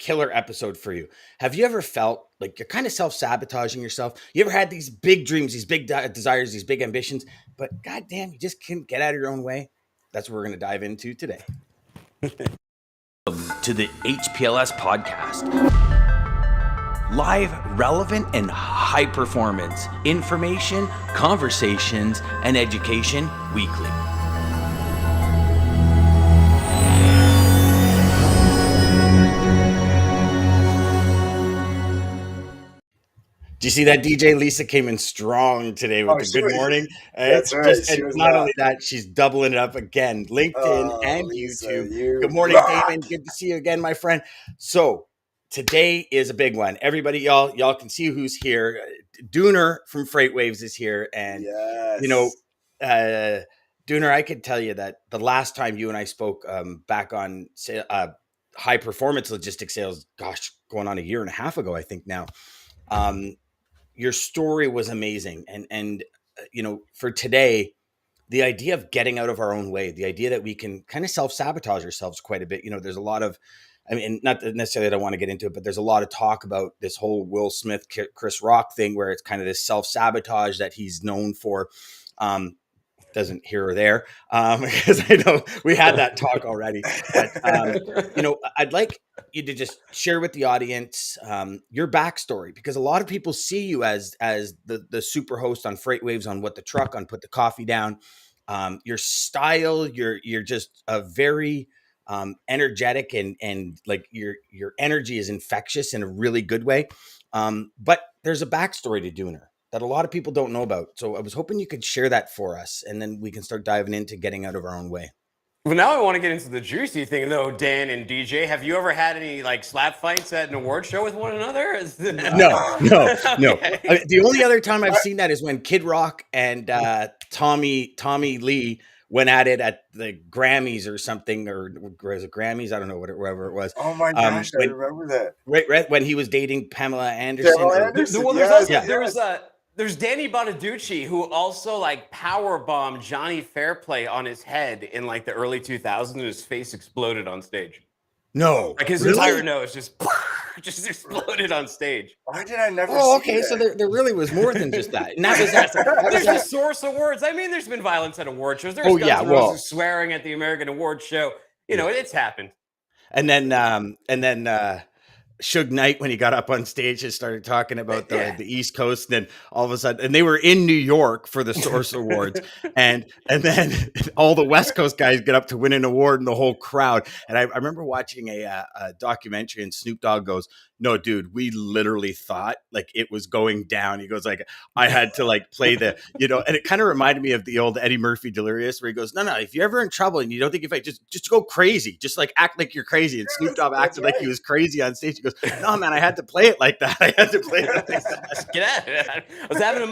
killer episode for you. Have you ever felt like you're kind of self-sabotaging yourself? You ever had these big dreams, these big desires, these big ambitions, but goddamn, you just can't get out of your own way? That's what we're going to dive into today. To the HPLS podcast. Live, relevant, and high performance information, conversations, and education weekly. Do you see that DJ Lisa came in strong today with the good morning? That's right. And not only that, she's doubling it up again. LinkedIn and Lisa, YouTube. Good morning, Daman. Good to see you again, my friend. So today is a big one. Everybody, y'all can see who's here. Dooner from Freightwaves is here. And, Dooner, I could tell you that the last time you and I spoke back on high performance logistics sales, gosh, going on a year and a half ago, I think now. Your story was amazing. And for today, the idea of getting out of our own way, the idea that we can kind of self-sabotage ourselves quite a bit. There's a lot of, not necessarily that I want to get into it, but there's a lot of talk about this whole Will Smith, Chris Rock thing, where it's kind of this self-sabotage that he's known for. Doesn't here or there, because I know we had that talk already. But, I'd like you to just share with the audience your backstory, because a lot of people see you as the super host on Freightwaves, on What the Truck, on Put the Coffee Down. Your style, you're just a very energetic and like your energy is infectious in a really good way. But there's a backstory to Dooner that a lot of people don't know about. So I was hoping you could share that for us, and then we can start diving into getting out of our own way. Well, now I want to get into the juicy thing, though, Dan and DJ. Have you ever had any slap fights at an award show with one another? No. Okay. The only other time I've seen that is when Kid Rock and Tommy Lee went at it at the Grammys or something, or was it Grammys? I don't know, whatever it was. Oh my gosh, I remember that. Right when he was dating Pamela Anderson. There's Danny Bonaducci, who also power bombed Johnny Fairplay on his head in the early 2000s, and his face exploded on stage. No, his entire nose just exploded on stage. Why did I never? Oh, okay. So there really was more than just that. And that was there's the Source Awards. I mean, there's been violence at award shows. There's Guns N' Roses swearing at the American Award Show. It's happened. And then Suge Knight, when he got up on stage and started talking about the East Coast, and then all of a sudden, and they were in New York for the Source Awards, and then all the West Coast guys get up to win an award, and the whole crowd. And I remember watching a documentary, and Snoop Dogg goes, "No, dude, we literally thought it was going down." He goes I had to play the, and it kind of reminded me of the old Eddie Murphy Delirious, where he goes, no, if you're ever in trouble and you don't think you fight, just go crazy, just act like you're crazy. And Snoop Dogg acted like he was crazy on stage. He goes, no, man, I had to play it like that. I had to play it like that. Get at it. I was having a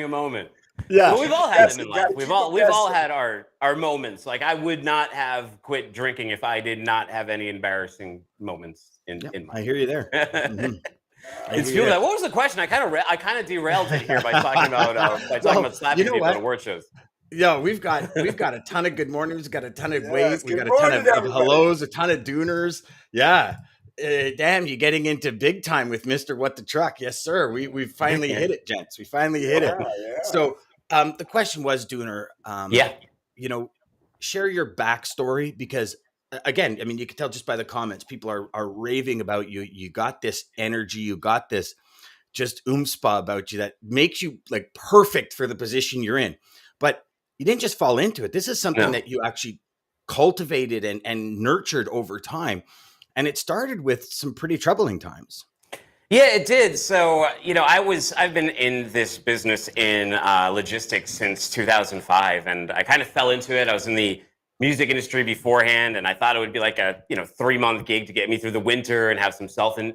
moment. Yeah, well, we've all had them in life. We've all had our moments. I would not have quit drinking if I did not have any embarrassing moments in my. I hear you there. Mm-hmm. What was the question? I kind of derailed it here by talking about slapping people at award shows. Yeah, we've got a ton of good mornings, we've got a ton of waves, we got a ton of hellos, a ton of dooners. Yeah. Damn, you're getting into big time with Mr. What the Truck. Yes, sir. We finally hit it, gents. We finally hit it. Yeah. So the question was, Dooner, share your backstory, because again, you can tell just by the comments, people are raving about you. You got this energy, you got this just oomspa about you that makes you perfect for the position you're in. But you didn't just fall into it. This is something that you actually cultivated and nurtured over time. And it started with some pretty troubling times. Yeah, it did. So, I've been in this business in logistics since 2005, and I kind of fell into it. I was in the music industry beforehand, and I thought it would be a 3-month gig to get me through the winter and have some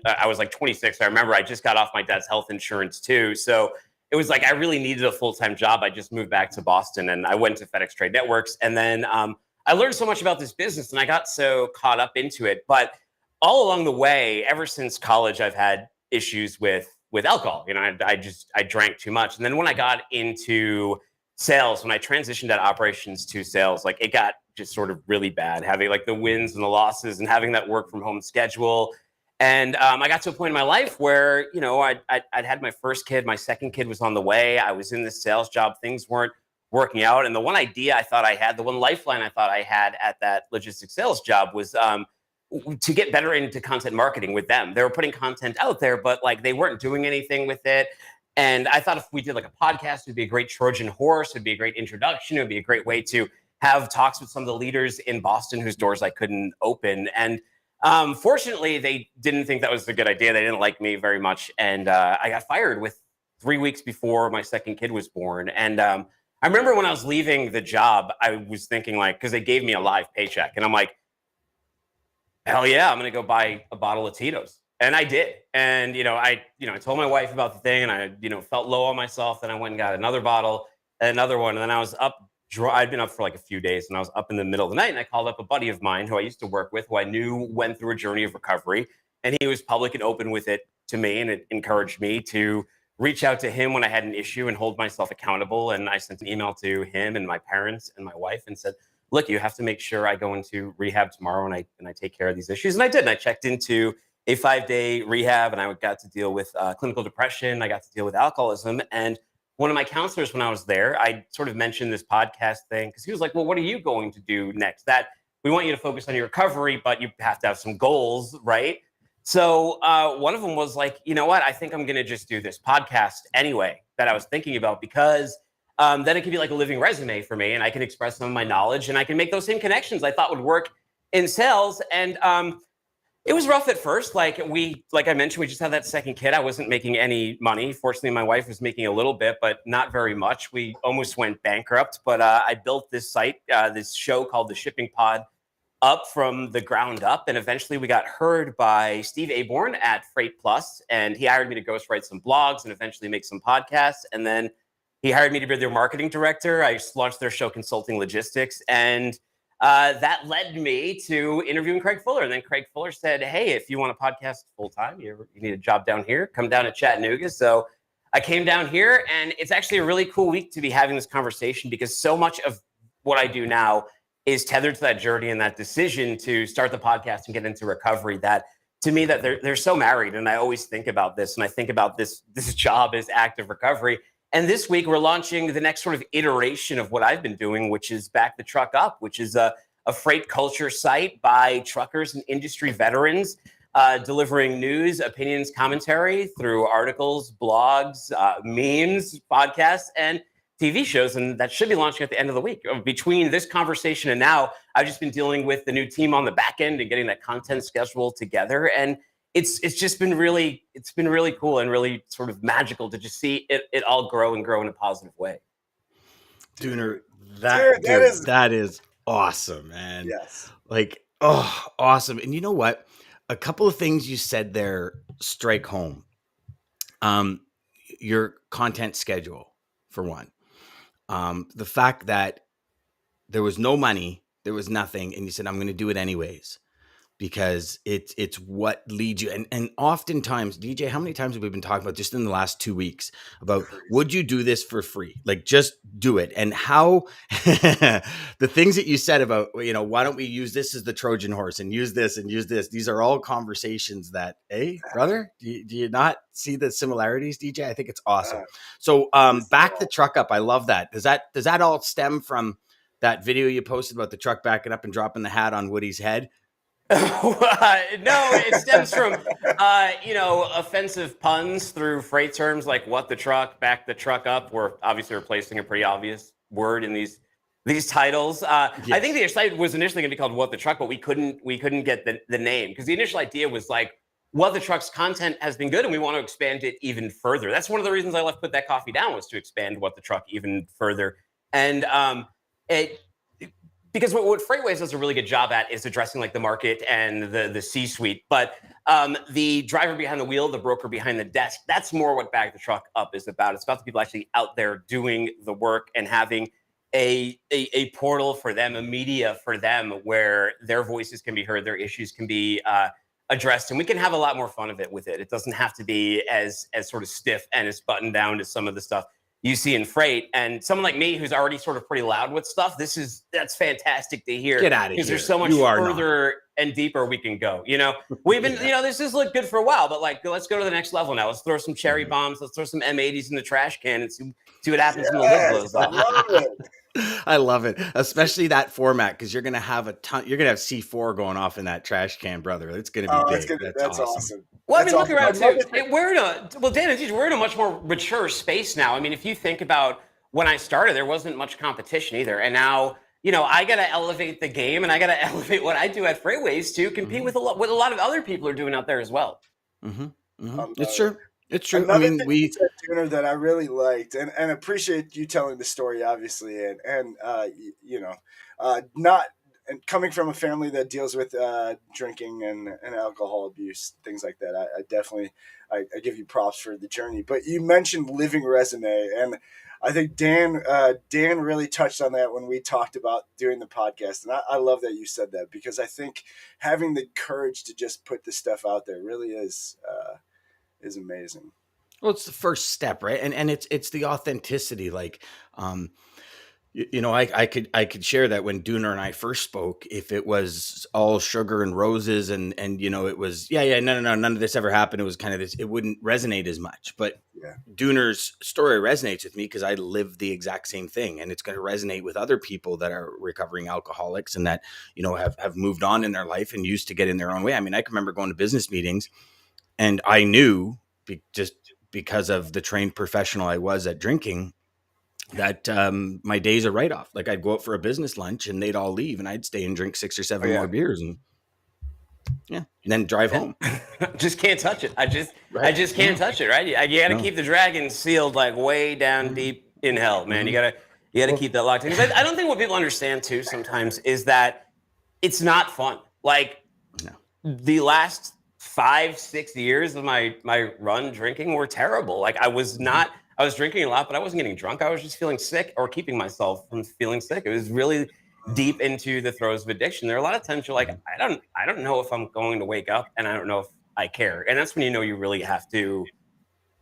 I was 26. I remember I just got off my dad's health insurance too. So it was I really needed a full-time job. I just moved back to Boston, and I went to FedEx Trade Networks, and then I learned so much about this business, and I got so caught up into it. But all along the way, ever since college, I've had issues with alcohol. I drank too much. And then when I got into sales, when I transitioned out operations to sales, it got just sort of really bad, having the wins and the losses and having that work from home schedule. And I got to a point in my life where, you know, I'd had my first kid, my second kid was on the way. I was in this sales job. Things weren't working out. And the one idea I thought I had, the one lifeline I thought I had at that logistics sales job was to get better into content marketing with them. They were putting content out there, but like they weren't doing anything with it. And I thought if we did like a podcast, it would be a great Trojan horse. It'd be a great introduction. It would be a great way to have talks with some of the leaders in Boston whose doors I couldn't open. And fortunately, they didn't think that was a good idea. They didn't like me very much. And I got fired with 3 weeks before my second kid was born. And I remember when I was leaving the job, I was thinking like, because they gave me a live paycheck. And I'm like, hell yeah, I'm going to go buy a bottle of Tito's. And I did. And, I told my wife about the thing and I, felt low on myself. Then I went and got another bottle, another one. And then I was up. I'd been up for like a few days and I was up in the middle of the night and I called up a buddy of mine who I used to work with, who I knew went through a journey of recovery. And he was public and open with it to me. And it encouraged me to reach out to him when I had an issue and hold myself accountable. And I sent an email to him and my parents and my wife and said, look, you have to make sure I go into rehab tomorrow and I take care of these issues. And I did. And I checked into a 5-day rehab and I got to deal with clinical depression. I got to deal with alcoholism. And one of my counselors, when I was there, I sort of mentioned this podcast thing because he was like, well, what are you going to do next? That we want you to focus on your recovery, but you have to have some goals, right? So one of them was like, you know what? I think I'm going to just do this podcast anyway that I was thinking about because then it could be like a living resume for me and I can express some of my knowledge and I can make those same connections I thought would work in sales. And it was rough at first. Like I mentioned, we just had that second kid. I wasn't making any money. Fortunately, my wife was making a little bit, but not very much. We almost went bankrupt, but I built this site, this show called The Shipping Pod up from the ground up. And eventually we got heard by Steve Aborn at Freight Plus. And he hired me to ghostwrite some blogs and eventually make some podcasts. And then he hired me to be their marketing director. I launched their show, Consulting Logistics. And that led me to interviewing Craig Fuller. And then Craig Fuller said, hey, if you want a podcast full time, you need a job down here, come down to Chattanooga. So I came down here and it's actually a really cool week to be having this conversation because so much of what I do now is tethered to that journey and that decision to start the podcast and get into recovery that to me that they're so married. And I always think about this and I think about this job as active recovery. And this week, we're launching the next sort of iteration of what I've been doing, which is Back the Truck Up, which is a freight culture site by truckers and industry veterans, delivering news, opinions, commentary through articles, blogs, memes, podcasts, and TV shows. And that should be launching at the end of the week. Between this conversation and now, I've just been dealing with the new team on the back end and getting that content schedule together. And it's just been really cool and really sort of magical to just see it all grow and grow in a positive way. Dooner, that is awesome, man. Yes. Like, oh, awesome. And you know what? A couple of things you said there strike home. Your content schedule, for one. The fact that there was no money, there was nothing, and you said, I'm going to do it anyways. Because it's what leads you. And oftentimes, DJ, how many times have we been talking about just in the last 2 weeks about would you do this for free? Like just do it. And how the things that you said about, why don't we use this as the Trojan horse and use this and use this? These are all conversations that, hey, brother, do you not see the similarities, DJ? I think it's awesome. So back the truck up. I love that. Does that all stem from that video you posted about the truck backing up and dropping the hat on Woody's head? No, it stems from, offensive puns through freight terms like what the truck, back the truck up. We're obviously replacing a pretty obvious word in these titles. Yes. I think the site was initially going to be called What the Truck, but we couldn't get the name because the initial idea was like, What the Truck's content has been good and we want to expand it even further. That's one of the reasons I left Put That Coffee Down was to expand What the Truck even further. And because what Freightwaves does a really good job at is addressing like the market and the C-suite. But the driver behind the wheel, the broker behind the desk, that's more what Back the Truck Up is about. It's about the people actually out there doing the work and having a portal for them, a media for them where their voices can be heard, their issues can be addressed, and we can have a lot more fun with it. It doesn't have to be as sort of stiff and as buttoned down as some of the stuff you see in freight. And someone like me who's already sort of pretty loud with stuff, that's fantastic to hear. Get out of here. Because there's so much further and deeper we can go. We've been, this has looked good for a while, but like, let's go to the next level now. Let's throw some cherry bombs. Let's throw some M80s in the trash can and see what happens when the lid blows off. I love it. I love it, especially that format, because you're gonna have you're gonna have C4 going off in that trash can, brother. It's gonna be big. That's awesome. Well, I mean, look around too. Dan, we're in a much more mature space now. I mean, if you think about when I started, there wasn't much competition either, and now I got to elevate the game, and I got to elevate what I do at Freightwaves to compete with what a lot of other people are doing out there as well. It's true. It's true. Another thing you said, Dooner, that I really liked and appreciate you telling the story, obviously, and not and coming from a family that deals with drinking and alcohol abuse, things like that. I definitely I give you props for the journey. But you mentioned living resume, and I think Dan really touched on that when we talked about doing the podcast, and I love that you said that, because I think having the courage to just put this stuff out there really is amazing. Well, it's the first step, right? And it's the authenticity. Like, I could share that when Dooner and I first spoke, if it was all sugar and roses and it was no, none of this ever happened. It was kind of this, it wouldn't resonate as much. But Dooner's story resonates with me because I live the exact same thing, and it's going to resonate with other people that are recovering alcoholics and that have moved on in their life and used to get in their own way. I mean, I can remember going to business meetings. And I knew, just because of the trained professional I was at drinking, that my days are write-off. Like, I'd go out for a business lunch and they'd all leave, and I'd stay and drink 6 or 7 more beers and then drive home. Just can't touch it. I just can't touch it, right? You got to keep the dragon sealed, like way down deep in hell, man. You got to keep that locked in. I don't think what people understand too sometimes is that it's not fun. Like, the last 5-6 years of my run drinking were terrible. Like, I was drinking a lot, but I wasn't getting drunk. I was just feeling sick or keeping myself from feeling sick. It was really deep into the throes of addiction. There are a lot of times you're like, I don't know if I'm going to wake up, and I don't know if I care. And that's when you really have to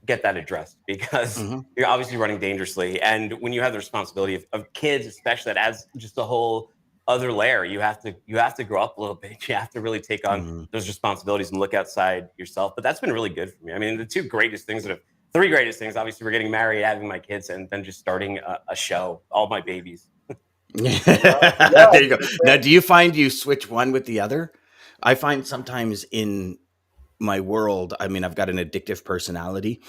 get that addressed, because you're obviously running dangerously. And when you have the responsibility of kids, especially, that adds just a whole other layer. You have to grow up a little bit. You have to really take on those responsibilities and look outside yourself. But that's been really good for me. I mean, the three greatest things, obviously, we're getting married, having my kids, and then just starting a show, all my babies. There you go. Now, do you find you switch one with the other? I find sometimes in my world, I mean, I've got an addictive personality,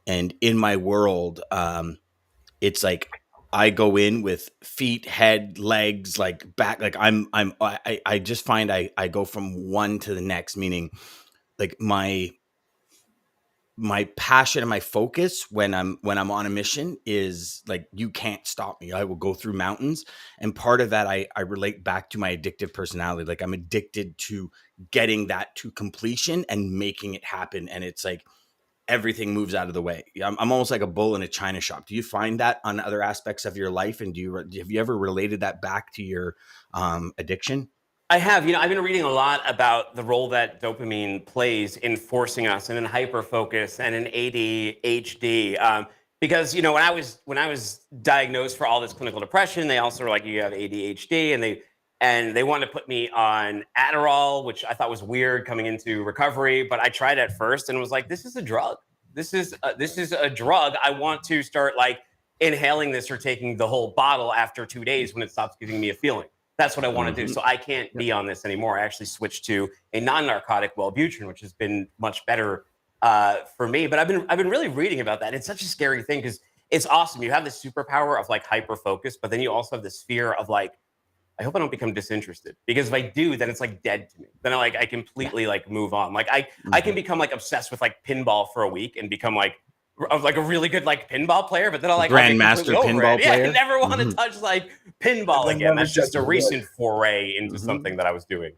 and in my world, it's like, I go in with feet, head, legs, like back, like I just find I go from one to the next, meaning like my passion and my focus when I'm on a mission is like, you can't stop me. I will go through mountains. And part of that, I relate back to my addictive personality. Like, I'm addicted to getting that to completion and making it happen. And it's like, everything moves out of the way. I'm almost like a bull in a china shop. Do you find that on other aspects of your life? And have you ever related that back to your addiction? I have. I've been reading a lot about the role that dopamine plays in forcing us and in hyper focus and in ADHD. Because when I was diagnosed for all this clinical depression, they also were like, you have ADHD, and they wanted to put me on Adderall, which I thought was weird coming into recovery. But I tried at first and was like, this is a drug. This is a drug. I want to start like inhaling this or taking the whole bottle after 2 days when it stops giving me a feeling. That's what I want to do. So I can't be on this anymore. I actually switched to a non-narcotic Wellbutrin, which has been much better for me. But I've been really reading about that. It's such a scary thing because it's awesome. You have this superpower of like hyper focus, but then you also have this fear of like, I hope I don't become disinterested, because if I do, then it's like dead to me. Then I completely like move on. Like I can become like obsessed with like pinball for a week and become like a really good like pinball player, but then I'll like grandmaster pinball player. Yeah, I never want to touch like pinball again. That's just a recent foray into something that I was doing.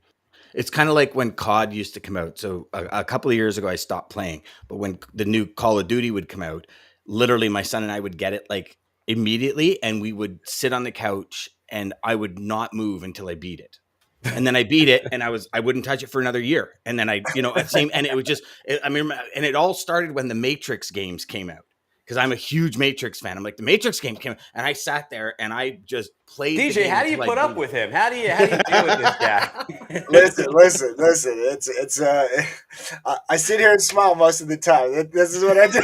It's kind of like when COD used to come out. So a couple of years ago, I stopped playing. But when the new Call of Duty would come out, literally my son and I would get it like immediately, and we would sit on the couch and I would not move until I beat it. And then I beat it, and I wouldn't touch it for another year. And then and it was just, and it all started when the Matrix games came out. because I'm a huge Matrix fan. I'm like, the Matrix game came, and I sat there and I just played. DJ, the game how do you until put I up beat with him? How do you deal with this guy? Listen. It's I sit here and smile most of the time. This is what I do.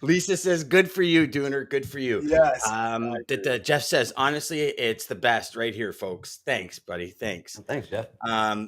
Lisa says, "Good for you, Dooner. Good for you." Yes. I agree. Jeff says, "Honestly, it's the best right here, folks." Thanks, buddy. Thanks. Thanks, Jeff.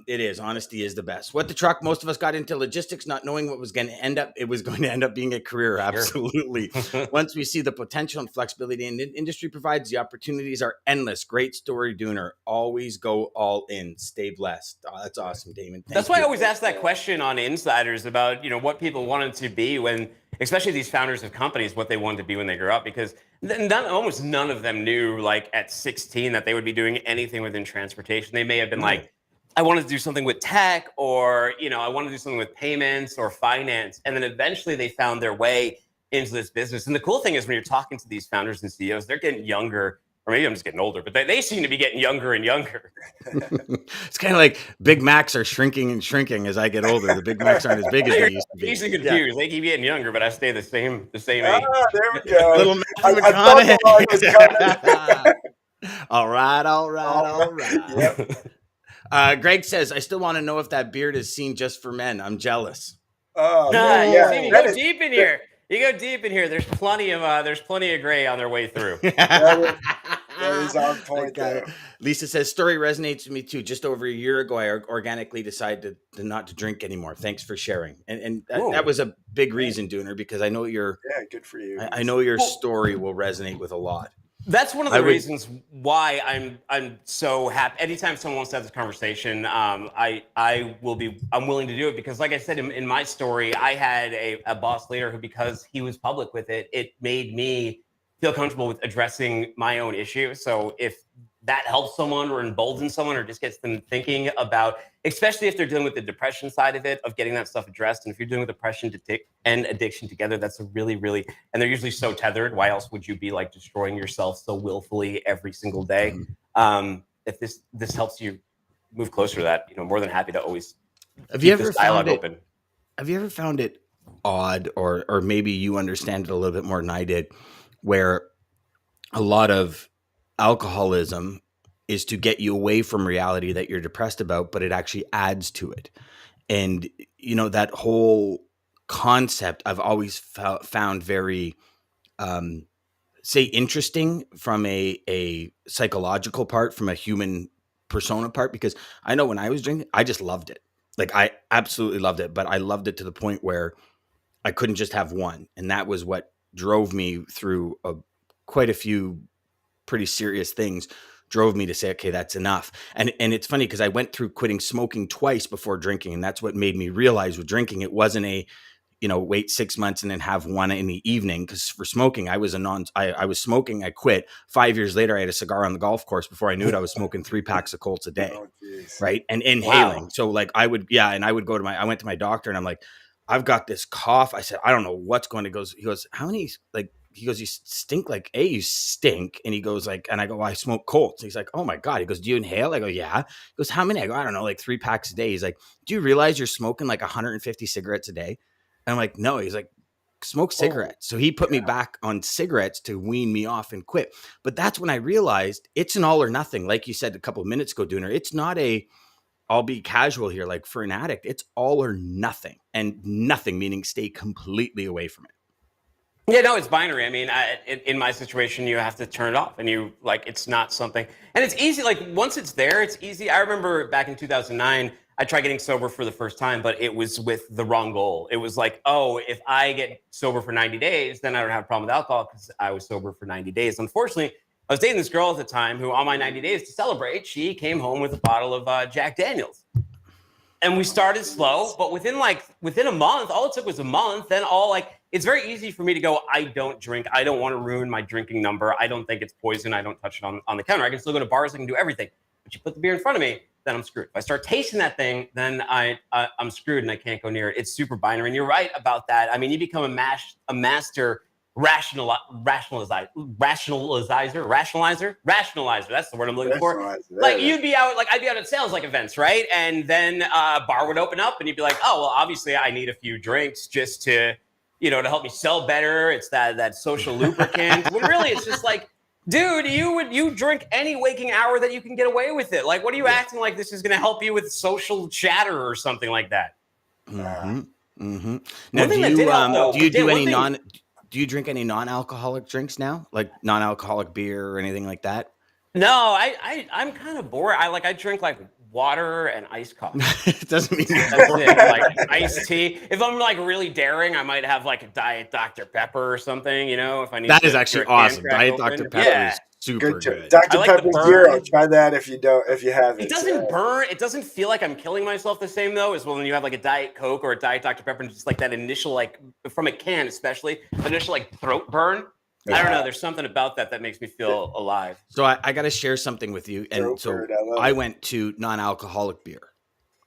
It is. Honesty is the best. What the truck? Most of us got into logistics, not knowing what was going to end up. It was going to end up being a career. Absolutely. Once we see the potential and flexibility in industry provides, the opportunities are endless. Great story, Dooner. Always go all in. Stay blessed. Oh, that's awesome, Daman. That's why I always ask that question on Insiders about, what people wanted to be when, especially these founders of companies, what they wanted to be when they grew up, because almost none of them knew, like at 16, that they would be doing anything within transportation. They may have been like, I wanted to do something with tech, or, I want to do something with payments or finance. And then eventually they found their way into this business. And the cool thing is when you're talking to these founders and CEOs, they're getting younger. Or maybe I'm just getting older, but they seem to be getting younger and younger. It's kind of like Big Macs are shrinking and shrinking as I get older. The Big Macs aren't as big as they used to be. Easily confused. They keep getting younger, but I stay the same age. There we go. Little Matthew I thought the line was coming. All right. Yep. Greg says, "I still want to know if that beard is seen just for men. I'm jealous." Oh, you go deep in here. You go deep in here. There's plenty of gray on their way through. That is on point. Lisa says, "Story resonates with me too. Just over a year ago, I organically decided to not to drink anymore. Thanks for sharing." And that was a big reason, Dooner, because I know good for you. I know your story will resonate with a lot. That's one of the reasons why I'm so happy. Anytime someone wants to have this conversation, I'm willing to do it, because, like I said in my story, I had a boss leader who, because he was public with it, it made me feel comfortable with addressing my own issue. So if that helps someone or emboldens someone or just gets them thinking about, especially if they're dealing with the depression side of it, of getting that stuff addressed. And if you're dealing with depression and addiction together, that's a really, really, and they're usually so tethered. Why else would you be like destroying yourself so willfully every single day? If this helps you move closer to that, more than happy to always keep this dialogue open. Have you ever found it odd, or maybe you understand it a little bit more than I did, where a lot of alcoholism is to get you away from reality that you're depressed about, but it actually adds to it. And, that whole concept I've always found very, interesting from a psychological part, from a human persona part, because I know when I was drinking, I just loved it. Like, I absolutely loved it, but I loved it to the point where I couldn't just have one. And that was what drove me through quite a few pretty serious things, drove me to say, okay, that's enough. And it's funny because I went through quitting smoking twice before drinking. And that's what made me realize with drinking, it wasn't wait 6 months and then have one in the evening. Because for smoking, I was smoking, I quit. 5 years later, I had a cigar on the golf course. Before I knew it, I was smoking 3 packs of Colts a day. Right. And inhaling. Wow. So like I went to my doctor and I'm like, I've got this cough. I said, I don't know what's going to go. He goes, how many, he goes, you stink you stink. And he goes and I go, well, I smoke Colts. He's like, oh my God. He goes, do you inhale? I go, yeah. He goes, how many? I go, I don't know, 3 packs a day. He's like, do you realize you're smoking 150 cigarettes a day? And I'm like, no. He's like, smoke cigarettes. So he put me back on cigarettes to wean me off and quit. But that's when I realized it's an all or nothing. Like you said a couple of minutes ago, Dooner, it's not I'll be casual here. Like for an addict, it's all or nothing, and nothing meaning stay completely away from it. Yeah, no, it's binary. I mean, in my situation, you have to turn it off, and it's not something, and it's easy. Like once it's there, it's easy. I remember back in 2009, I tried getting sober for the first time, but it was with the wrong goal. It was like, oh, if I get sober for 90 days, then I don't have a problem with alcohol because I was sober for 90 days. Unfortunately, I was dating this girl at the time who, on my 90 days to celebrate, she came home with a bottle of Jack Daniels. And we started slow, but within a month, all it took was a month. Then it's very easy for me to go, I don't drink. I don't want to ruin my drinking number. I don't think it's poison. I don't touch it on the counter. I can still go to bars. I can do everything. But you put the beer in front of me, then I'm screwed. If I start tasting that thing, then I'm screwed and I can't go near it. It's super binary. And you're right about that. I mean, you become a master rationalizer. That's the word I'm looking for. You'd be out, I'd be out at sales events, right? And then a bar would open up and you'd be like, oh, well, obviously I need a few drinks just to to help me sell better. It's that social lubricant. When really it's just like, dude, you drink any waking hour that you can get away with it. Like, what are you acting like this is going to help you with social chatter or something like that? Now, One thing that did help, though, do you do one any thing- do you drink any non-alcoholic drinks now, like non-alcoholic beer or anything like that? No, I'm kind of bored. I drink like water and iced coffee. It doesn't mean That's it. Like iced tea. If I'm like really daring, I might have like a Diet Dr. Pepper or something. If I need. That is actually awesome. Diet Dr. Pepper Yeah. is super good. Dr. I like the Pepper burn. Zero. Try that if you haven't. It doesn't burn. It doesn't feel like I'm killing myself the same though as when you have like a Diet Coke or a Diet Dr. Pepper and just like that initial, like from a can especially, initial like throat burn. I don't know. There's something about that makes me feel alive. So I got to share something with you. And so I went to non-alcoholic beer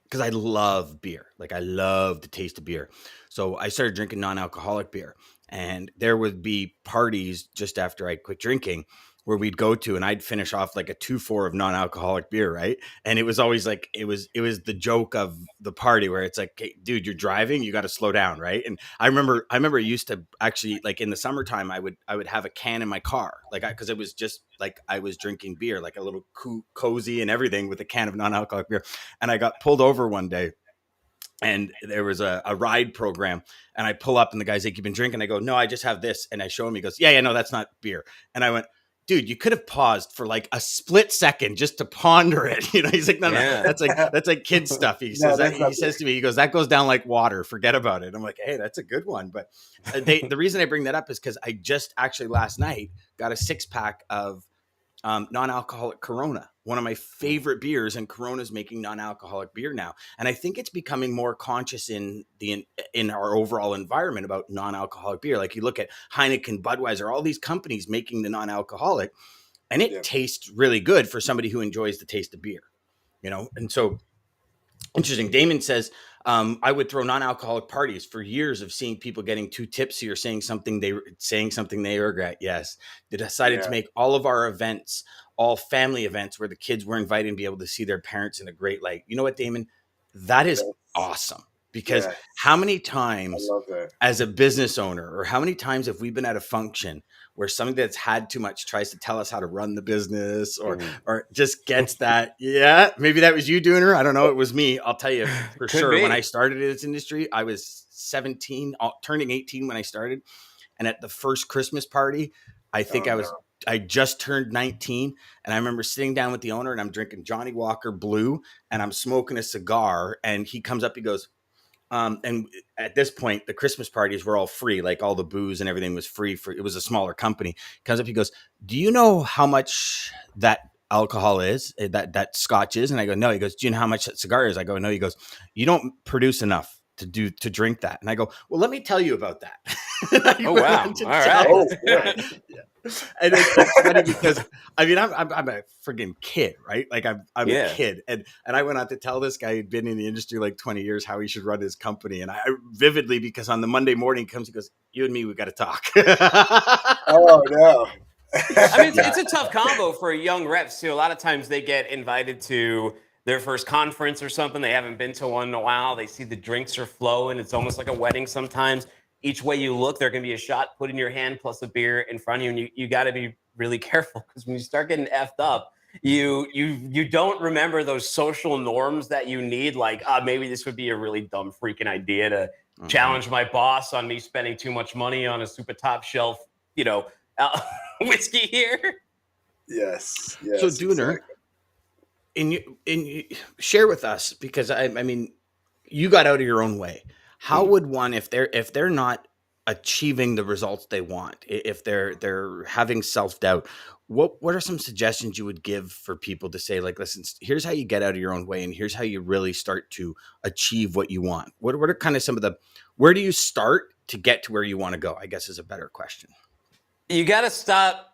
because I love beer. Like I love the taste of beer. So I started drinking non-alcoholic beer, and there would be parties just after I quit drinking where we'd go to, and I'd finish off like a 2-4 of non-alcoholic beer. Right. And it was always like, it was the joke of the party where it's like, hey, dude, you're driving, you got to slow down. Right. And I remember I used to actually, like in the summertime, I would have a can in my car, cause it was just like, I was drinking beer, like a little cozy and everything with a can of non-alcoholic beer. And I got pulled over one day, and there was a ride program, and I pull up and the guy's like, "You've been drinking?" I go, "No, I just have this." And I show him, he goes, yeah, no, that's not beer. And I went, dude, you could have paused for like a split second just to ponder it. He's like, no, that's like kid stuff. He says, says to me, he goes, that goes down like water. Forget about it. I'm like, hey, that's a good one. But the reason I bring that up is because I just actually last night got a 6-pack of non-alcoholic Corona, one of my favorite beers, and Corona's making non-alcoholic beer now. And I think it's becoming more conscious in our overall environment about non-alcoholic beer. Like you look at Heineken, Budweiser, all these companies making the non-alcoholic, and it tastes really good for somebody who enjoys the taste of beer, And so interesting. Daman says, I would throw non-alcoholic parties for years of seeing people getting too tipsy or saying something they regret. Yes. They decided to make all of our events, all family events where the kids were invited and be able to see their parents in a great light. You know what, Daman? That is awesome. Because how many times as a business owner, or how many times have we been at a function where somebody that's had too much tries to tell us how to run the business, or just gets that, maybe that was you, Dooner. I don't know. It was me. I'll tell you for sure. When I started in this industry, I was 17, turning 18 when I started. And at the first Christmas party, I think I just turned 19. And I remember sitting down with the owner, and I'm drinking Johnny Walker Blue, and I'm smoking a cigar. And he comes up, he goes, and at this point, the Christmas parties were all free. Like all the booze and everything was free. It was a smaller company. He comes up, he goes, "Do you know how much that alcohol is, that scotch is?" And I go, "No." He goes, "Do you know how much that cigar is?" I go, "No." He goes, "You don't produce enough to drink that." And I go, "Well, let me tell you about that." Oh, wow. All right. And it's funny because I mean, I'm a friggin' kid, right? Like I'm a kid, and I went on to tell this guy who'd been in the industry like 20 years how he should run his company, and I vividly, because on the Monday morning he comes, he goes, "You and me, we got to talk." Oh no. I mean, it's a tough combo for young reps too. A lot of times they get invited to their first conference or something. They haven't been to one in a while. They see the drinks are flowing. It's almost like a wedding sometimes. Each way you look, there can be a shot put in your hand plus a beer in front of you, and you got to be really careful, because when you start getting effed up, you don't remember those social norms that you need. Like, maybe this would be a really dumb freaking idea to challenge my boss on me spending too much money on a super top shelf, whiskey here. Yes. So Dooner, exactly. Share with us, because I mean, you got out of your own way. How would one, if they're not achieving the results they want, if they're having self-doubt, what are some suggestions you would give for people to say, like, listen, here's how you get out of your own way, and here's how you really start to achieve what you want? What are kind of some of where do you start to get to where you want to go, I guess, is a better question. You got to stop.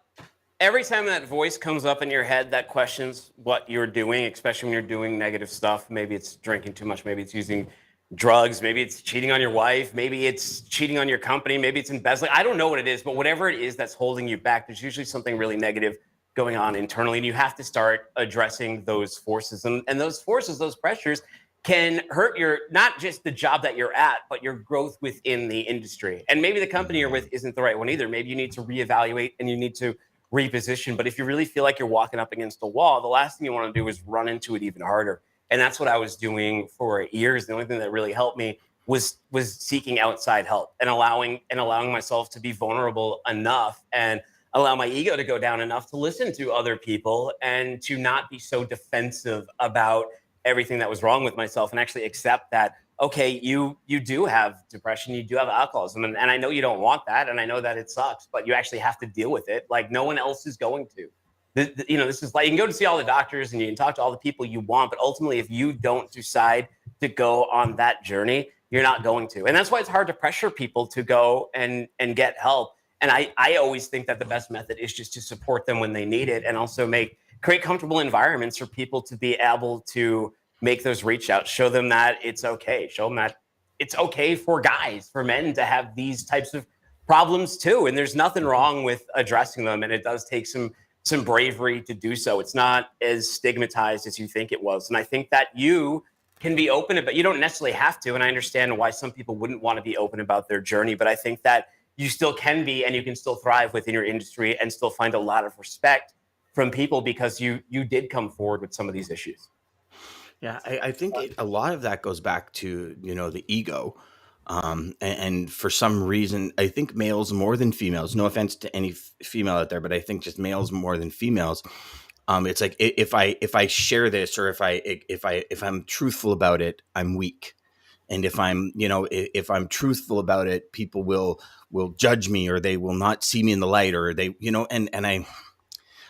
Every time that voice comes up in your head that questions what you're doing, especially when you're doing negative stuff, maybe it's drinking too much, maybe it's using drugs, maybe it's cheating on your wife, maybe it's cheating on your company, maybe it's embezzling. I don't know what it is, but whatever it is that's holding you back, there's usually something really negative going on internally, and you have to start addressing those forces. And those forces, those pressures, can hurt not just the job that you're at, but your growth within the industry. And maybe the company you're with isn't the right one either. Maybe you need to reevaluate and you need to reposition. But if you really feel like you're walking up against a wall, the last thing you want to do is run into it even harder. And that's what I was doing for years. The only thing that really helped me was seeking outside help and allowing myself to be vulnerable enough and allow my ego to go down enough to listen to other people and to not be so defensive about everything that was wrong with myself, and actually accept that, okay, you do have depression, you do have alcoholism, and I know you don't want that, and I know that it sucks, but you actually have to deal with it like no one else is going to. This is like, you can go to see all the doctors and you can talk to all the people you want, but ultimately if you don't decide to go on that journey, you're not going to. And that's why it's hard to pressure people to go and get help. And I always think that the best method is just to support them when they need it, and also create comfortable environments for people to be able to make those reach outs, show them that it's okay, show them that it's okay for men to have these types of problems too. And there's nothing wrong with addressing them. And it does take some bravery to do so. It's not as stigmatized as you think it was. And I think that you can be open about, you don't necessarily have to. And I understand why some people wouldn't want to be open about their journey, but I think that you still can be, and you can still thrive within your industry and still find a lot of respect from people because you did come forward with some of these issues. Yeah, I think a lot of that goes back to, the ego. And for some reason, I think males more than females, no offense to any female out there, but I think just males more than females. It's like, if I share this, or if I'm truthful about it, I'm weak. And if I'm truthful about it, people will judge me, or they will not see me in the light, or they,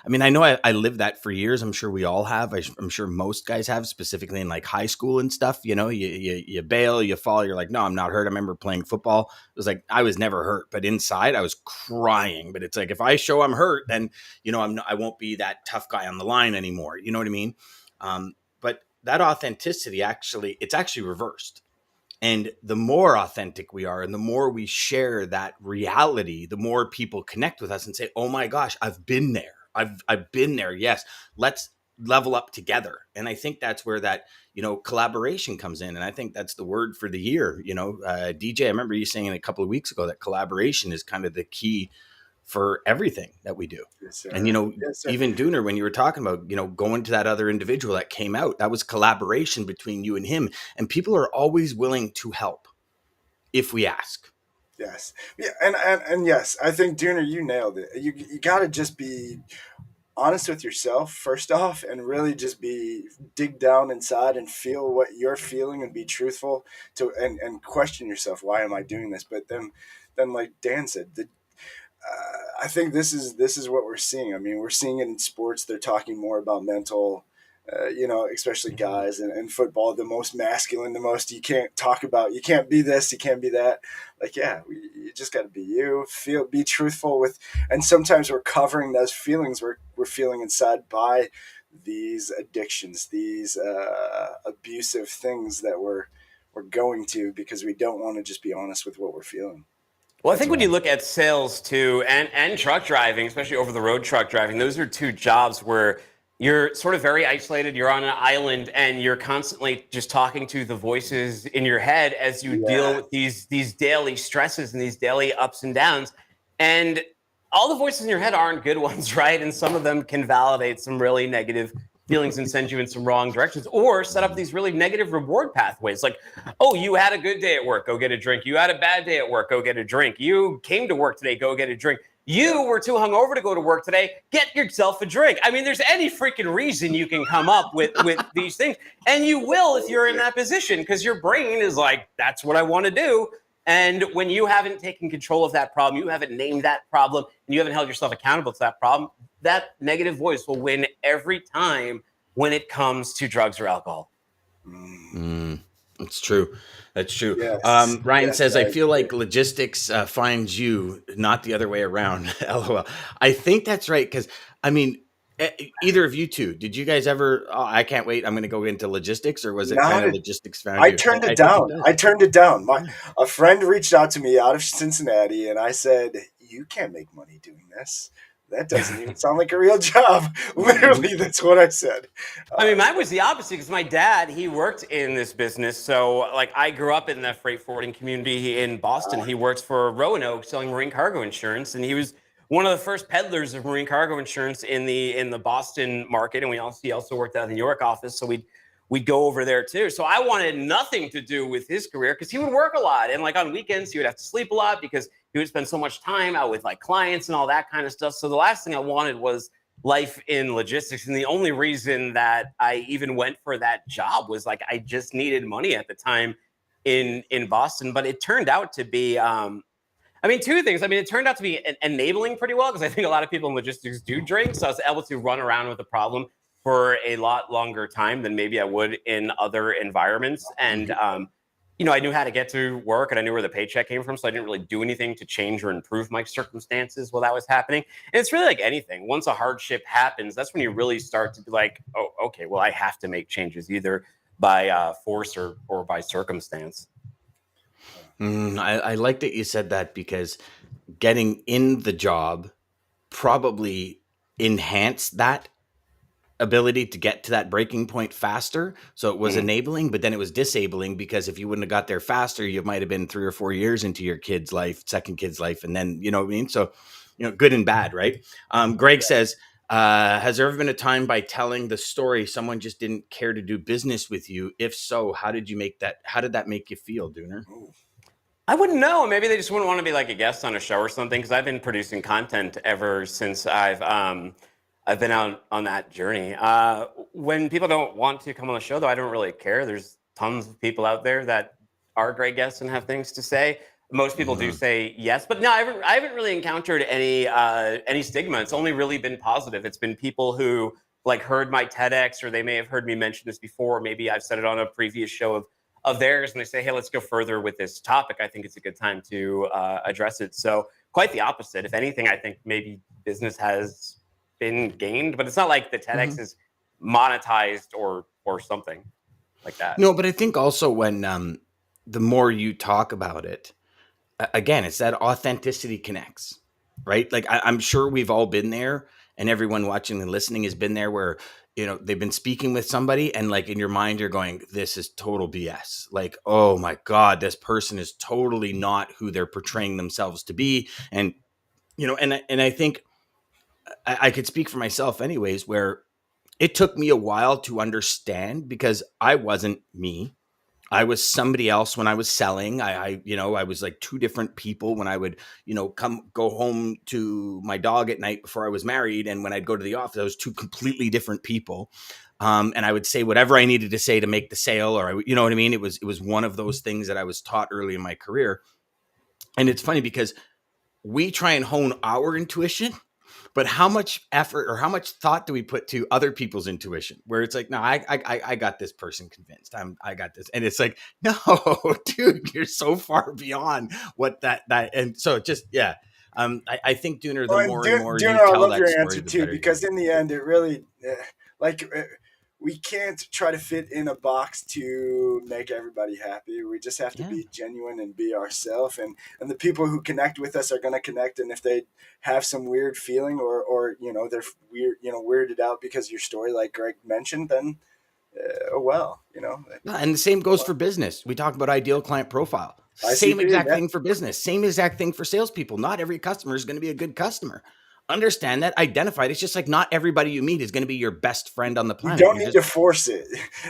I know I lived that for years. I'm sure we all have. I'm sure most guys have, specifically in like high school and stuff. You bail, you fall. You're like, no, I'm not hurt. I remember playing football. It was like, I was never hurt, but inside I was crying. But it's like, if I show I'm hurt, then, I won't be that tough guy on the line anymore. You know what I mean? But that authenticity, it's actually reversed. And the more authentic we are and the more we share that reality, the more people connect with us and say, oh my gosh, I've been there. I've been there. Yes. Let's level up together. And I think that's where that, collaboration comes in. And I think that's the word for the year. DJ, I remember you saying a couple of weeks ago that collaboration is kind of the key for everything that we do. Yes, and, even Dooner, when you were talking about, going to that other individual that came out, that was collaboration between you and him. And people are always willing to help if we ask. Yes. Yeah. And yes, I think, Dooner, you nailed it. You got to just be honest with yourself first off, and really just dig down inside and feel what you're feeling, and be truthful and question yourself, why am I doing this? But then like Dan said, I think this is what we're seeing. I mean, we're seeing it in sports. They're talking more about mental, especially guys, and football, the most masculine, the most, you can't talk about, you can't be this, you can't be that. Like, yeah, you just got to be you, be truthful with, and sometimes we're covering those feelings we're feeling inside by these addictions, these abusive things that we're going to, because we don't want to just be honest with what we're feeling. Well, I think when you look at sales too, and truck driving, especially over the road truck driving, those are two jobs where you're sort of very isolated. You're on an island, and you're constantly just talking to the voices in your head as you deal with these daily stresses and these daily ups and downs. And all the voices in your head aren't good ones, right? And some of them can validate some really negative feelings and send you in some wrong directions, or set up these really negative reward pathways. Like, oh, you had a good day at work, go get a drink. You had a bad day at work, go get a drink. You came to work today, go get a drink. You were too hungover to go to work today, get yourself a drink. I mean, there's any freaking reason you can come up with these things. And you will if you're in that position, because your brain is like, that's what I want to do. And when you haven't taken control of that problem, you haven't named that problem, and you haven't held yourself accountable to that problem, that negative voice will win every time when it comes to drugs or alcohol. It's true. That's true. Yes. Ryan says, I feel like logistics finds you, not the other way around. LOL. I think that's right. Because, I mean, either of you two, did you guys ever, I can't wait, I'm going to go into logistics, or was it kind of logistics found you? I turned it down. A friend reached out to me out of Cincinnati, and I said, you can't make money doing this. that doesn't even sound like a real job. Literally, that's what I said. I mean, mine So was the opposite because my dad, he worked in this business. So, like, I grew up in the freight forwarding community in Boston. He worked for Roanoke selling marine cargo insurance, and he was one of the first peddlers of marine cargo insurance in the Boston market. And he also worked out of the New York office, so we'd go over there too. So I wanted nothing to do with his career because he would work a lot, and like on weekends he would have to sleep a lot because he would spend so much time out with like clients and all that kind of stuff. So the last thing I wanted was life in logistics. And the only reason that I even went for that job was like I just needed money at the time in Boston. But it turned out to be I mean, two things. I mean, it turned out to be enabling pretty well because I think a lot of people in logistics do drink. So I was able to run around with the problem for a lot longer time than maybe I would in other environments. And I knew how to get to work and I knew where the paycheck came from. So I didn't really do anything to change or improve my circumstances while that was happening. And it's really like anything. Once a hardship happens, that's when you really start to be like, oh, okay, well, I have to make changes either by force or by circumstance. I like that you said that because getting in the job probably enhanced that ability to get to that breaking point faster. So it was enabling, but then it was disabling because if you wouldn't have got there faster, you might have been 3 or 4 years into your kid's life, second kid's life. And then, you know what I mean? So, good and bad, right? Greg says, has there ever been a time by telling the story, someone just didn't care to do business with you? If so, how did that make you feel, Dooner? I wouldn't know. Maybe they just wouldn't want to be like a guest on a show or something. Because I've been producing content ever since I've been out on that journey. When people don't want to come on the show, though, I don't really care. There's tons of people out there that are great guests and have things to say. Most people do say yes, but no, I haven't really encountered any stigma. It's only really been positive. It's been people who like heard my TEDx, or they may have heard me mention this before. Maybe I've said it on a previous show of theirs, and they say, hey, let's go further with this topic. I think it's a good time to address it. So quite the opposite. If anything, I think maybe business has been gained, but it's not like the TEDx is monetized or something like that. No, but I think also when the more you talk about it, again, it's that authenticity connects, right? Like I'm sure we've all been there, and everyone watching and listening has been there where they've been speaking with somebody and like in your mind you're going, this is total BS. Like, oh my God, this person is totally not who they're portraying themselves to be. And and I think I could speak for myself anyways, where it took me a while to understand because I wasn't me. I was somebody else when I was selling. I was like two different people when I would, go home to my dog at night before I was married. And when I'd go to the office, I was two completely different people. And I would say whatever I needed to say to make the sale, or you know what I mean? It was one of those things that I was taught early in my career. And it's funny because we try and hone our intuition, but how much effort or how much thought do we put to other people's intuition? Where it's like, no, I got this person convinced. I got this, and it's like, no, dude, you're so far beyond what that. And so just I think Dooner, the more and more Dooner, you I tell love that your story, answer the too, better. because in the end, it really we can't try to fit in a box to make everybody happy. We just have to be genuine and be ourselves, and the people who connect with us are going to connect. And if they have some weird feeling or they're weird, weirded out because of your story, like Greg mentioned, then And the same goes for business. We talk about ideal client profile. Same ICP, exact thing for business. Same exact thing for salespeople. Not every customer is going to be a good customer. Understand that, identify it. It's just like not everybody you meet is going to be your best friend on the you planet. don't need to force it.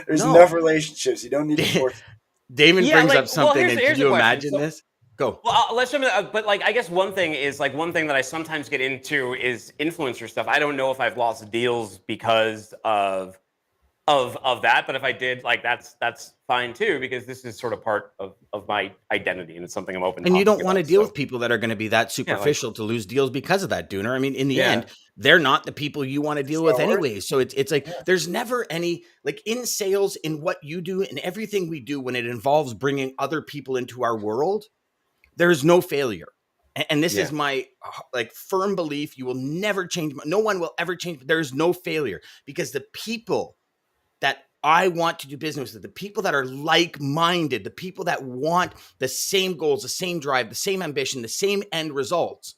There's enough relationships. You don't need to force it. Damon brings up something, and here's can you a question. imagine this? Go. Well, let's but like I guess one thing that I sometimes get into is influencer stuff. I don't know if I've lost deals because of that, but if I did, like that's fine too, because this is sort of part of my identity, and it's something I'm open. And you don't want to deal with people that are going to be that superficial to lose deals because of that, Dooner. I mean, in the end, they're not the people you want to deal with anyway. So it's like there's never any, like in sales, in what you do and everything we do, when it involves bringing other people into our world, there's no failure. And this is my like firm belief. You will never change. No one will ever change. There's no failure, because the people that I want to do business with, the people that are like-minded, the people that want the same goals, the same drive, the same ambition, the same end results,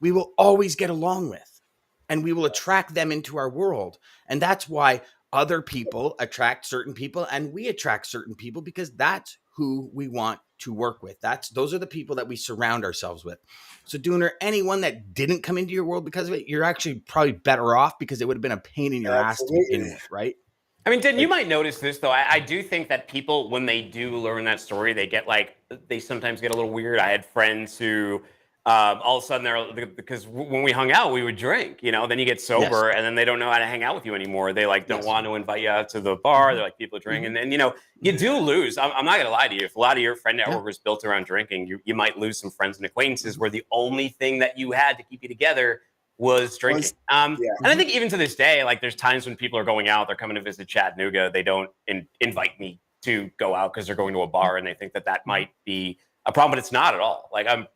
we will always get along with. and we will attract them into our world. And that's why other people attract certain people, and we attract certain people because that's who we want to work with. Those are the people that we surround ourselves with. So, Dooner, anyone that didn't come into your world because of it, you're actually probably better off, because it would have been a pain in your ass to begin with, right? I mean, Dan, you might notice this though. I do think that people, when they do learn that story, they sometimes get a little weird. I had friends who all of a sudden because when we hung out, we would drink, then you get sober and then they don't know how to hang out with you anymore. They don't want to invite you out to the bar. They're like, people drink. And then, you do lose. I'm not going to lie to you. If a lot of your friend network was built around drinking, you might lose some friends and acquaintances where the only thing that you had to keep you together was drinking. And I think even to this day, like there's times when people are going out, they're coming to visit Chattanooga. They don't invite me to go out because they're going to a bar and they think that might be a problem, but it's not at all. Like I'm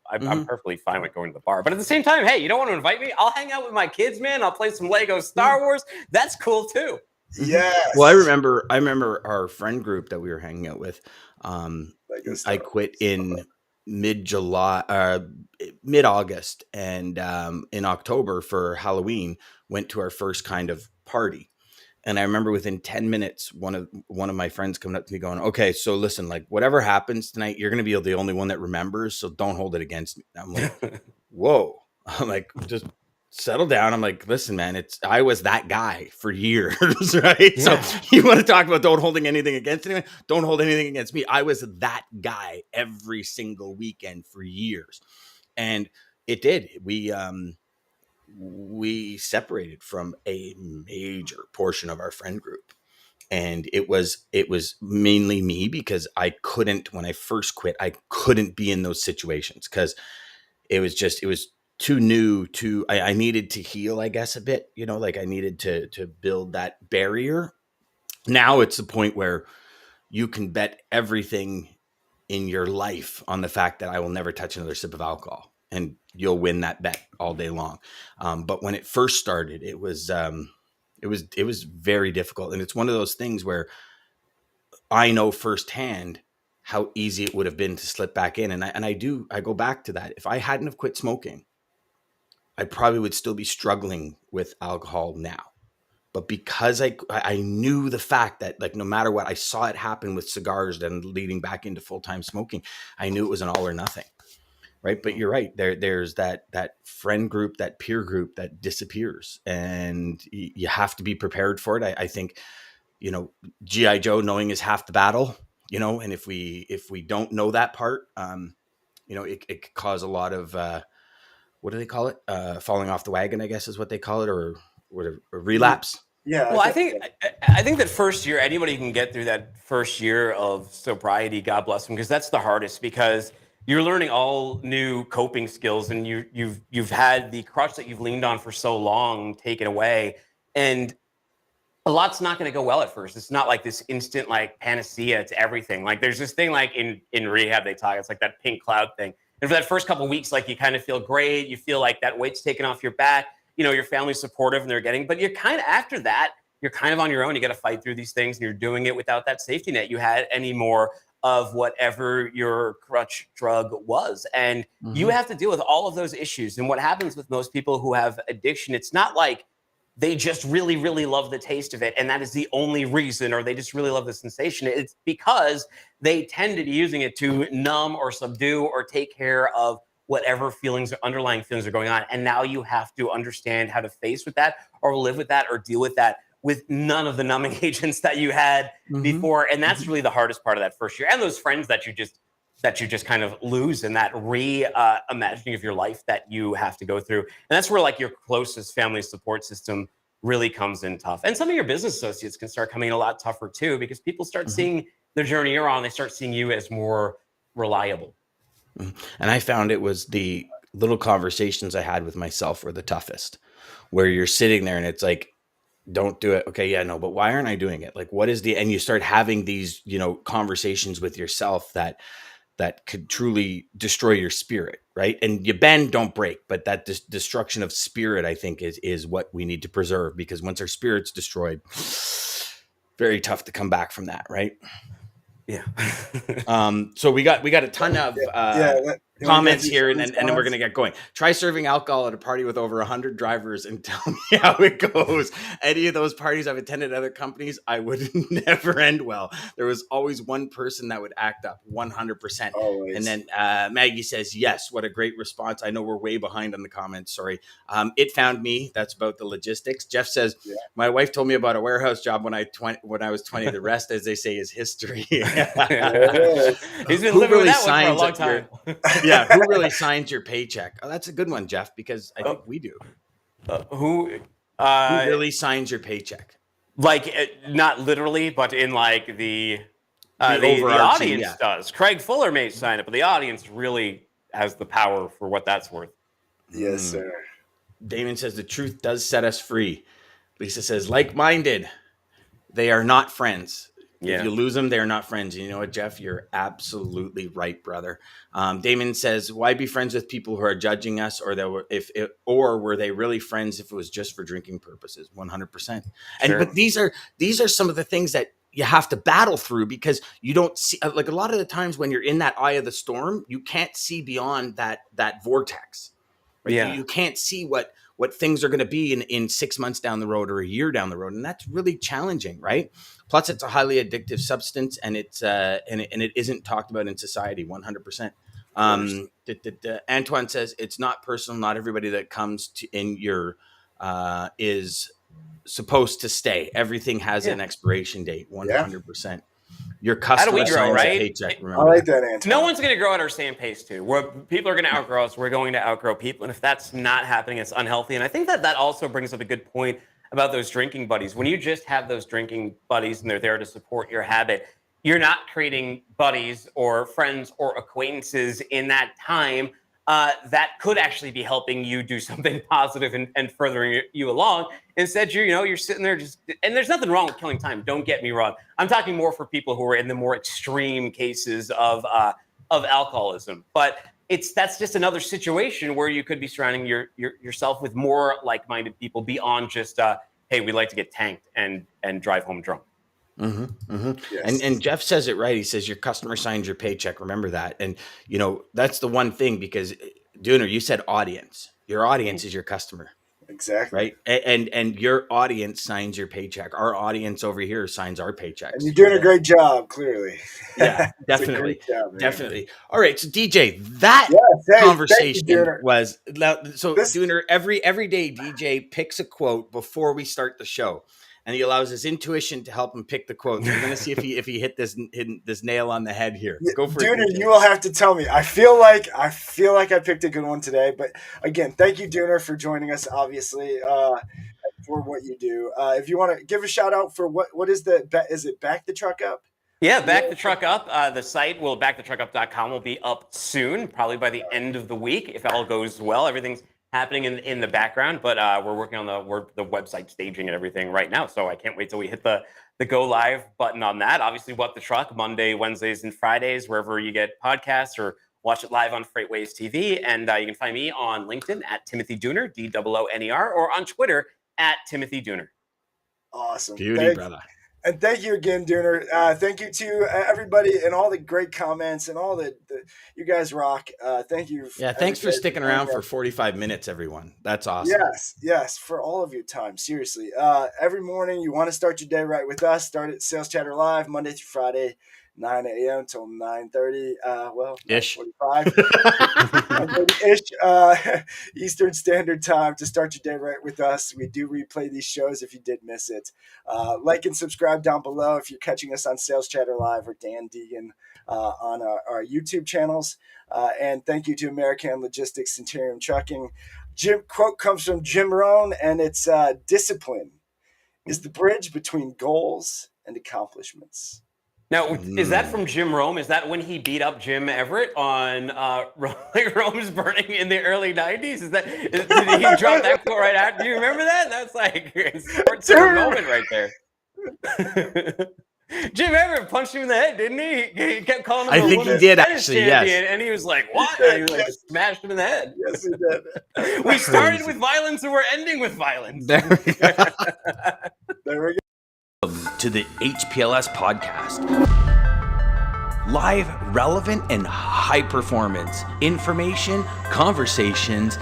perfectly fine with going to the bar. But at the same time, hey, you don't want to invite me? I'll hang out with my kids, man. I'll play some Lego Star Wars. That's cool too. Yes. Well, I remember our friend group that we were hanging out with. I quit in mid-July, mid-August, and in October for Halloween, went to our first kind of party. And I remember within 10 minutes, one of my friends coming up to me going, okay, so listen, like whatever happens tonight, you're going to be the only one that remembers. So don't hold it against me. And I'm like, whoa. I'm like, just settle down. I'm like, listen, man, I was that guy for years, right? Yeah. So you want to talk about don't holding anything against anyone? Don't hold anything against me. I was that guy every single weekend for years. And it did. We separated from a major portion of our friend group, and it was mainly me, because I couldn't, when I first quit, I couldn't be in those situations because it was too new to, I needed to heal, I guess, a bit, like I needed to build that barrier. Now it's the point where you can bet everything in your life on the fact that I will never touch another sip of alcohol, and you'll win that bet all day long. But when it first started, it was very difficult. And it's one of those things where I know firsthand how easy it would have been to slip back in. And I go back to that. If I hadn't have quit smoking, I probably would still be struggling with alcohol now. But because I knew the fact that, like, no matter what, I saw it happen with cigars, then leading back into full-time smoking, I knew it was an all or nothing. Right. But you're right. There's that friend group, that peer group that disappears, and you have to be prepared for it. I think, G.I. Joe knowing is half the battle, and if we don't know that part, it could cause a lot of, what do they call it? Falling off the wagon, I guess is what they call it, or whatever, relapse. Yeah. Well, I think that first year, anybody can get through that first year of sobriety, God bless them, because that's the hardest, because you're learning all new coping skills, and you've had the crutch that you've leaned on for so long taken away, and a lot's not going to go well at first. It's not like this instant like panacea to everything. Like there's this thing like in rehab they talk, it's like that pink cloud thing. And for that first couple of weeks, like you kind of feel great, you feel like that weight's taken off your back. Your family's supportive and they're getting, but you're kind of, after that, you're kind of on your own. You got to fight through these things, and you're doing it without that safety net you had anymore of whatever your crutch drug was. And you have to deal with all of those issues. And what happens with most people who have addiction, it's not like they just really, really love the taste of it, and that is the only reason, or they just really love the sensation. It's because they tend to be using it to numb or subdue or take care of whatever feelings or underlying feelings are going on. And now you have to understand how to face with that, or live with that, or deal with that with none of the numbing agents that you had before. And that's really the hardest part of that first year. And those friends that you just kind of lose, and that reimagining of your life that you have to go through. And that's where like your closest family support system really comes in tough. And some of your business associates can start coming in a lot tougher too, because people start seeing the journey you're on. They start seeing you as more reliable. And I found it was the little conversations I had with myself were the toughest, where you're sitting there and it's like, don't do it. Okay. Yeah, no, but why aren't I doing it? Like, what is and you start having these, conversations with yourself that could truly destroy your spirit. Right. And you bend, don't break, but that destruction of spirit, I think is what we need to preserve, because once our spirit's destroyed, very tough to come back from that. Right. Yeah. So we got a ton of comments here, and then we're going to get going. Try serving alcohol at a party with over 100 drivers and tell me how it goes. Any of those parties I've attended at other companies, I would never end well. There was always one person that would act up 100%. Always. And then Maggie says, yes, what a great response. I know we're way behind on the comments. Sorry. It found me. That's about the logistics. Jeff says, my wife told me about a warehouse job when I was 20. The rest, as they say, is history. He's been living with that one for a long time. Who really signs your paycheck? Oh, that's a good one, Jeff, because I think we do. Who really signs your paycheck? Like, not literally, but in like the audience does. Craig Fuller may sign it, but the audience really has the power for what that's worth. Yes, sir. Daman says the truth does set us free. Lisa says, like-minded, they are not friends. Yeah. If you lose them, they're not friends. And you know what, Jeff? You're absolutely right, brother. Daman says, why be friends with people who are judging us, or were they really friends if it was just for drinking purposes? 100%. But these are some of the things that you have to battle through, because you don't see, like, a lot of the times when you're in that eye of the storm, you can't see beyond that vortex. Right? Yeah. You can't see what things are going to be in 6 months down the road or a year down the road. And that's really challenging, right? Plus, it's a highly addictive substance, and it's and it isn't talked about in society 100%. Antoine says it's not personal. Not everybody that comes in your is supposed to stay. Everything has an expiration date, 100%. Your customer How do we grow, right? Paycheck, I like that, Antoine. No one's going to grow at our same pace, too. People are going to outgrow us. We're going to outgrow people. And if that's not happening, it's unhealthy. And I think that also brings up a good point about those drinking buddies. When you just have those drinking buddies and they're there to support your habit, you're not creating buddies or friends or acquaintances in that time that could actually be helping you do something positive and furthering you along. Instead, you're sitting there and there's nothing wrong with killing time. Don't get me wrong. I'm talking more for people who are in the more extreme cases of alcoholism. But that's just another situation where you could be surrounding yourself with more like-minded people beyond just, hey, we like to get tanked and drive home drunk. Mm-hmm, mm-hmm. Yes. And Jeff says it right. He says your customer signs your paycheck. Remember that. And, that's the one thing, because, Dooner, you said audience. Your audience is your customer. Exactly. Right. And your audience signs your paycheck. Our audience over here signs our paychecks. And you're doing a great job, clearly. Yeah, definitely. Definitely. All right. So, DJ, that conversation was so Dooner, every day DJ picks a quote before we start the show. And he allows his intuition to help him pick the quotes. We're going to see if he hit this nail on the head here. Go for Dooner, it. You will have to tell me. I feel like I picked a good one today. But again, thank you, Dooner, for joining us. Obviously, for what you do. If you want to give a shout out for what is it Back the Truck Up? Yeah, Back the Truck Up. The site backthetruckup.com will be up soon, probably by the end of the week, if all goes well. Everything's happening in the background, but we're working on the website staging and everything right now. So I can't wait till we hit the go live button on that. Obviously, What the Truck, Monday, Wednesdays, and Fridays, wherever you get podcasts, or watch it live on Freightwaves TV. And you can find me on LinkedIn at Timothy Dooner, DOONER, or on Twitter at Timothy Dooner. Awesome. Beauty, brother. And thank you again, Dooner. Thank you to everybody and all the great comments and all the you guys rock. Thank you. Yeah, thanks for sticking around for 45 minutes, everyone. That's awesome. Yes, for all of your time. Seriously. Every morning you want to start your day right with us. Start at Sales Chatter Live, Monday through Friday, 9 a.m. till 9:30. Ish. 9:45. Ish. Eastern Standard Time to start your day right with us. We do replay these shows if you did miss it. Like and subscribe down below if you're catching us on Sales Chatter Live or Dan Deegan on our YouTube channels. And thank you to American Logistics, Centurion Trucking. Quote comes from Jim Rohn, and it's discipline is the bridge between goals and accomplishments. Now, is that from Jim Rome? Is that when he beat up Jim Everett on Rome's Burning in the early 90s? Did he drop that quote right after? Do you remember that? That's like a sports moment right there. Jim Everett punched him in the head, didn't he? He kept calling him I think he did, actually, champion, and he was like, what? And he smashed him in the head. Yes, he did. We started with violence and we're ending with violence. There we go. There we go. To the HPLS podcast. Live, relevant, and high performance information, conversations,